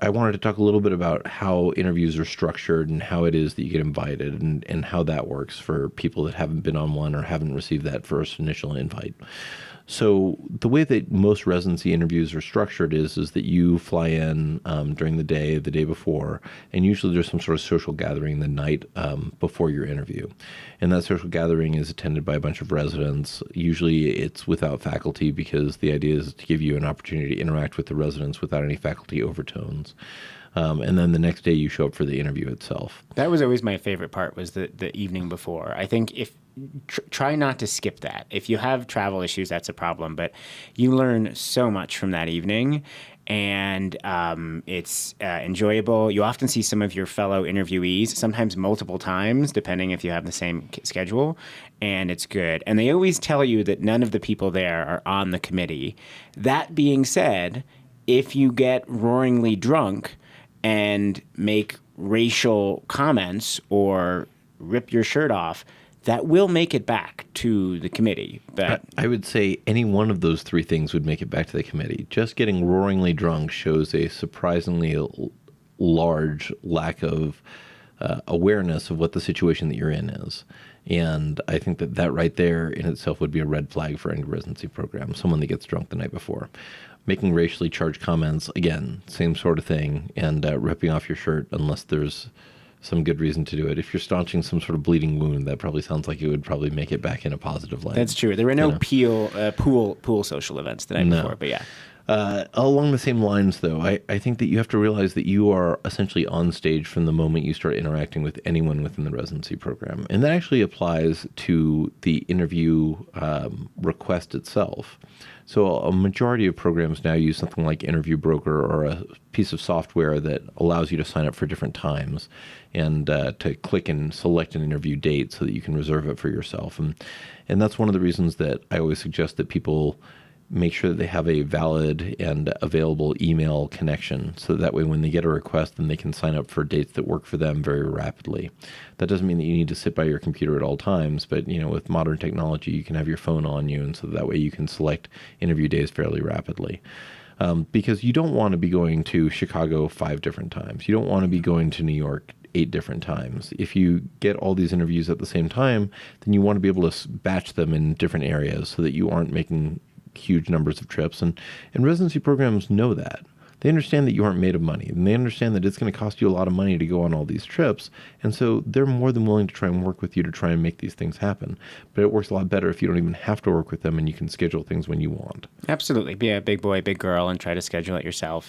I wanted to talk a little bit about how interviews are structured and how it is that you get invited and how that works for people that haven't been on one or haven't received that first initial invite. So the way that most residency interviews are structured is that you fly in during the day before, and usually there's some sort of social gathering the night before your interview. And that social gathering is attended by a bunch of residents. Usually it's without faculty because the idea is to give you an opportunity to interact with the residents without any faculty overtones. And then the next day you show up for the interview itself. That was always my favorite part, was the evening before. I think if try not to skip that. If you have travel issues, that's a problem. But you learn so much from that evening, and it's enjoyable. You often see some of your fellow interviewees, sometimes multiple times, depending if you have the same schedule, and it's good. And they always tell you that none of the people there are on the committee. That being said, if you get roaringly drunk and make racial comments or rip your shirt off, that will make it back to the committee. But I would say any one of those three things would make it back to the committee. Just getting roaringly drunk shows a surprisingly large lack of awareness of what the situation that you're in is. And I think that right there in itself would be a red flag for any residency program, someone that gets drunk the night before. Making racially charged comments, again, same sort of thing, and ripping off your shirt unless there's some good reason to do it. If you're staunching some sort of bleeding wound, that probably sounds like it would probably make it back in a positive light. That's true. There were no pool social events the night before, but yeah. Along the same lines, though, I think that you have to realize that you are essentially on stage from the moment you start interacting with anyone within the residency program. And that actually applies to the interview request itself. So a majority of programs now use something like Interview Broker or a piece of software that allows you to sign up for different times and to click and select an interview date so that you can reserve it for yourself. And that's one of the reasons that I always suggest that people make sure that they have a valid and available email connection so that way when they get a request, then they can sign up for dates that work for them very rapidly. That doesn't mean that you need to sit by your computer at all times, but with modern technology, you can have your phone on you, and so that way you can select interview days fairly rapidly. Because you don't want to be going to Chicago 5 different times. You don't want to be going to New York 8 different times. If you get all these interviews at the same time, then you want to be able to batch them in different areas so that you aren't making huge numbers of trips. And residency programs know that. They understand that you aren't made of money, and they understand that it's going to cost you a lot of money to go on all these trips. And so they're more than willing to try and work with you to try and make these things happen. But it works a lot better if you don't even have to work with them and you can schedule things when you want. Absolutely. Be a big boy, big girl, and try to schedule it yourself.